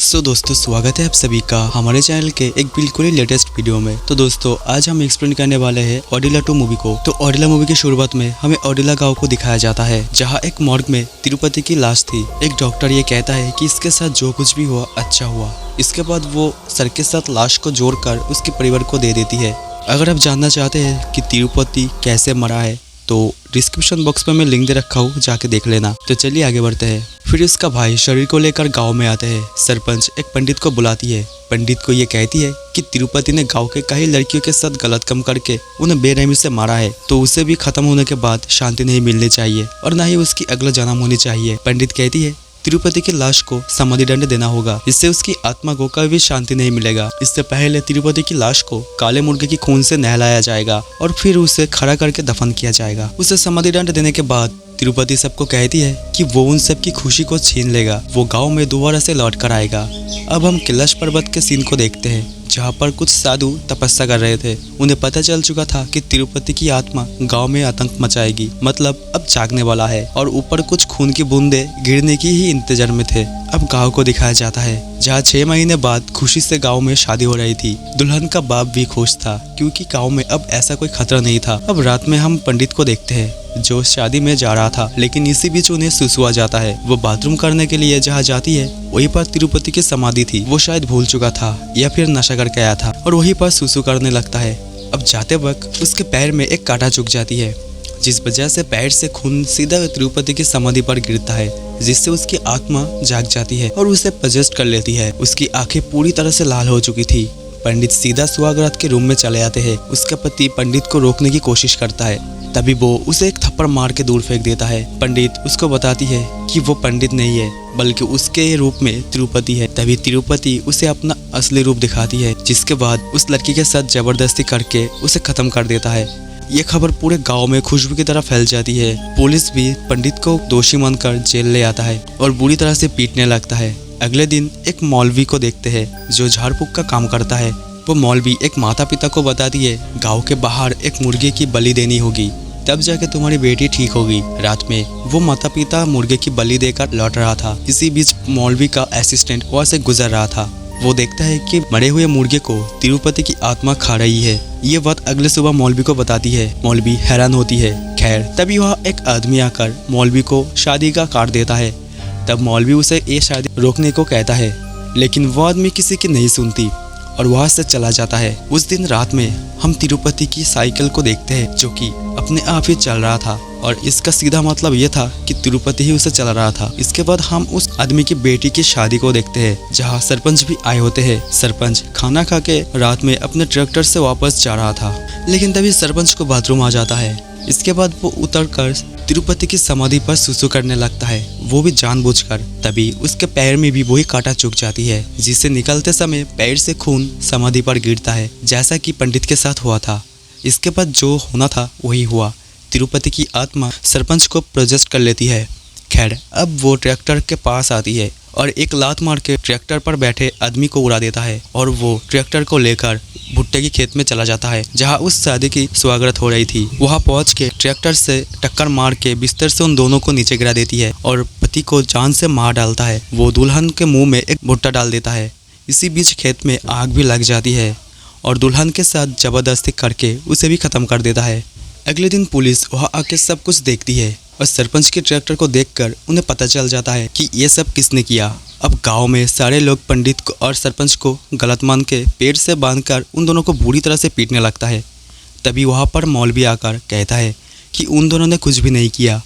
दोस्तों स्वागत है आप सभी का हमारे चैनल के एक बिल्कुल ही लेटेस्ट वीडियो में। तो दोस्तों आज हम एक्सप्लेन करने वाले हैं ओडिला 2 मूवी को। तो ओडिला मूवी की शुरुआत में हमें ओडिला गांव को दिखाया जाता है, जहां एक मॉर्ग में तिरुपति की लाश थी। एक डॉक्टर ये कहता है कि इसके साथ जो कुछ भी हुआ अच्छा हुआ। इसके बाद वो सर के साथ लाश को जोड़कर उसके परिवार को दे देती है। अगर आप जानना चाहते हैं कि तिरुपति कैसे मरा है तो डिस्क्रिप्शन बॉक्स में मैं लिंक दे रखा हूँ, जाके देख लेना। तो चलिए आगे बढ़ते हैं। फिर उसका भाई शरीर को लेकर गांव में आते हैं। सरपंच एक पंडित को बुलाती है। पंडित को ये कहती है कि तिरुपति ने गांव के कई लड़कियों के साथ गलत काम करके उन्हें बेरहमी से मारा है, तो उसे भी खत्म होने के बाद शांति नहीं मिलनी चाहिए और न ही उसकी अगला जन्म होनी चाहिए। पंडित कहती है तिरुपति की लाश को समाधि दंड देना होगा, इससे उसकी आत्मा को कभी शांति नहीं मिलेगा। इससे पहले तिरुपति की लाश को काले मुर्गे की खून से नहलाया जाएगा और फिर उसे खड़ा करके दफन किया जाएगा। उसे समाधि दंड देने के बाद तिरुपति सबको कहती है कि वो उन सब की खुशी को छीन लेगा, वो गांव में दोबारा से लौट कर आएगा। अब हम कैलाश पर्वत के सीन को देखते हैं, जहाँ पर कुछ साधु तपस्या कर रहे थे। उन्हें पता चल चुका था कि तिरुपति की आत्मा गांव में आतंक मचाएगी, मतलब अब जागने वाला है, और ऊपर कुछ खून की बूंदे गिरने की ही इंतजार में थे। अब गांव को दिखाया जाता है, जहाँ 6 महीने बाद खुशी से गांव में शादी हो रही थी। दुल्हन का बाप भी खुश था क्योंकि गांव में अब ऐसा कोई खतरा नहीं था। अब रात में हम पंडित को देखते हैं जो शादी में जा रहा था, लेकिन इसी बीच उन्हें सुसु आ जाता है। वो बाथरूम करने के लिए जहाँ जाती है वहीं पर तिरुपति की समाधि थी। वो शायद भूल चुका था या फिर नशा करके आया था और वहीं पर सुसु करने लगता है। अब जाते वक्त उसके पैर में एक कांटा चुभ जाती है, जिस वजह से पैर से खून सीधा तिरुपति की समाधि पर गिरता है, जिससे उसकी आत्मा जाग जाती है और उसे पजेस्ट कर लेती है। उसकी आंखें पूरी तरह से लाल हो चुकी थी। पंडित सीधा सुहागरात के रूम में चले आते हैं। उसका पति पंडित को रोकने की कोशिश करता है, तभी वो उसे एक थप्पड़ मार के दूर फेंक देता है। पंडित उसको बताती है कि वो पंडित नहीं है बल्कि उसके रूप में तिरुपति है। तभी तिरुपति उसे अपना असली रूप दिखाती है, जिसके बाद उस लड़की के साथ जबरदस्ती करके उसे खत्म कर देता है। ये खबर पूरे गांव में खुशबू की तरह फैल जाती है। पुलिस भी पंडित को दोषी मानकर जेल ले आता है और बुरी तरह से पीटने लगता है। अगले दिन एक मौलवी को देखते हैं जो झाड़ फूक का काम करता है। वो मौलवी एक माता पिता को बताती है गांव के बाहर एक मुर्गे की बलि देनी होगी, तब जाके तुम्हारी बेटी ठीक होगी। रात में वो माता पिता मुर्गे की बलि देकर लौट रहा था। इसी बीच मौलवी का असिस्टेंट वहाँ से गुजर रहा था। वो देखता है कि मरे हुए मुर्गे को तिरुपति की आत्मा खा रही है। ये बात अगले सुबह मौलवी को बताती है। मौलवी हैरान होती है। खैर तभी वहाँ एक आदमी आकर मौलवी को शादी का कार्ड देता है। तब मौलवी उसे ये शादी रोकने को कहता है, लेकिन वो आदमी किसी की नहीं सुनती और वहाँ से चला जाता है। उस दिन रात में हम तिरुपति की साइकिल को देखते हैं, जो कि अपने आप ही चल रहा था, और इसका सीधा मतलब ये था कि तिरुपति ही उसे चला रहा था। इसके बाद हम उस आदमी की बेटी की शादी को देखते हैं, जहाँ सरपंच भी आए होते हैं। सरपंच खाना खा के रात में अपने ट्रैक्टर से वापस जा रहा था, लेकिन तभी सरपंच को बाथरूम आ जाता है। इसके बाद वो उतरकर तिरुपति की समाधि पर सुसु करने लगता है, वो भी जानबूझकर। तभी उसके पैर में भी वही कांटा चुभ जाती है, जिससे निकलते समय पैर से खून समाधि पर गिरता है, जैसा कि पंडित के साथ हुआ था। इसके बाद जो होना था वही हुआ। तिरुपति की आत्मा सरपंच को प्रोजेक्ट कर लेती है। खैर अब वो ट्रैक्टर के पास आती है और एक लात मार के ट्रैक्टर पर बैठे आदमी को उड़ा देता है, और वो ट्रैक्टर को लेकर भुट्टे की खेत में चला जाता है, जहां उस शादी की स्वागत हो रही थी। वहां पहुंच के ट्रैक्टर से टक्कर मार के बिस्तर से उन दोनों को नीचे गिरा देती है और पति को जान से मार डालता है। वो दुल्हन के मुंह में एक भुट्टा डाल देता है। इसी बीच खेत में आग भी लग जाती है और दुल्हन के साथ जबरदस्ती करके उसे भी खत्म कर देता है। अगले दिन पुलिस वहां आके सब कुछ देखती है और सरपंच के ट्रैक्टर को देखकर उन्हें पता चल जाता है कि ये सब किसने किया। अब गांव में सारे लोग पंडित को और सरपंच को गलत मान के पेड़ से बांधकर उन दोनों को बुरी तरह से पीटने लगता है। तभी वहां पर मौलवी आकर कहता है कि उन दोनों ने कुछ भी नहीं किया,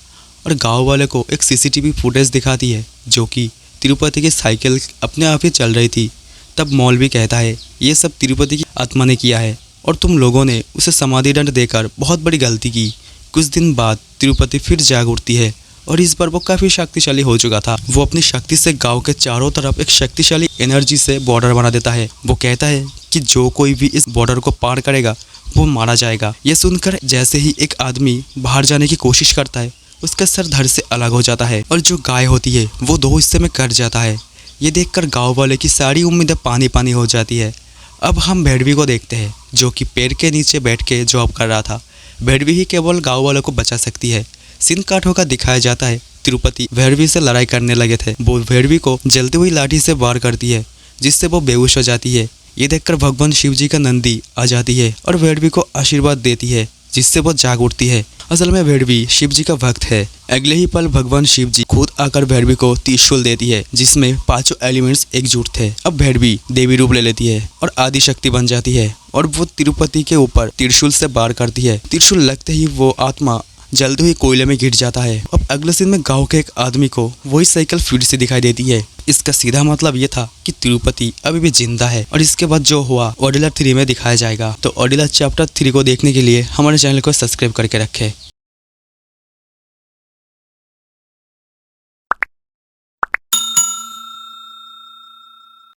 और गांव वाले को एक सीसीटीवी फुटेज दिखाती है, जो कि तिरुपति की साइकिल अपने आप ही चल रही थी। तब मौलवी कहता है ये सब तिरुपति की आत्मा ने किया है और तुम लोगों ने उसे समाधि दंड देकर बहुत बड़ी गलती की। कुछ दिन बाद तिरुपति फिर जाग उठती है और इस बार वो काफ़ी शक्तिशाली हो चुका था। वो अपनी शक्ति से गांव के चारों तरफ एक शक्तिशाली एनर्जी से बॉर्डर बना देता है। वो कहता है कि जो कोई भी इस बॉर्डर को पार करेगा वो मारा जाएगा। ये सुनकर जैसे ही एक आदमी बाहर जाने की कोशिश करता है, उसका सर धड़ से अलग हो जाता है और जो गाय होती है वो 2 हिस्से में कट जाता है। ये देखकर गाँव वाले की सारी उम्मीदें पानी पानी हो जाती है। अब हम भेड़वी को देखते हैं, जो कि पेड़ के नीचे बैठ के जॉब कर रहा था। भेड़वी ही केवल गाँव वालों को बचा सकती है। सीन काट होकर दिखाया जाता है तिरुपति भैरवी से लड़ाई करने लगे थे वो भैरवी को जलती हुई लाठी से वार करती है, जिससे वो बेहोश हो जाती है। ये देखकर भगवान शिव जी का नंदी आ जाती है और भैरवी को आशीर्वाद देती है, जिससे वो जाग उठती है। असल में भैरवी शिव जी का भक्त है। अगले ही पल भगवान शिव जी खुद आकर भैरवी को त्रिशूल देती है, जिसमें पांचों एलिमेंट्स एकजुट थे। अब भैरवी देवी रूप ले लेती है और आदि शक्ति बन जाती है और वो तिरुपति के ऊपर त्रिशूल से वार करती है। त्रिशूल लगते ही वो आत्मा जल्दी हुई कोयले में गिर जाता है। अब अगले सीन में गांव के एक आदमी को वही साइकिल फिर से दिखाई देती है। इसका सीधा मतलब ये था कि तिरुपति अभी भी जिंदा है और इसके बाद जो हुआ ओडिला 3 में दिखाया जाएगा। तो ओडिला चैप्टर 3 को देखने के लिए हमारे चैनल को सब्सक्राइब करके रखें।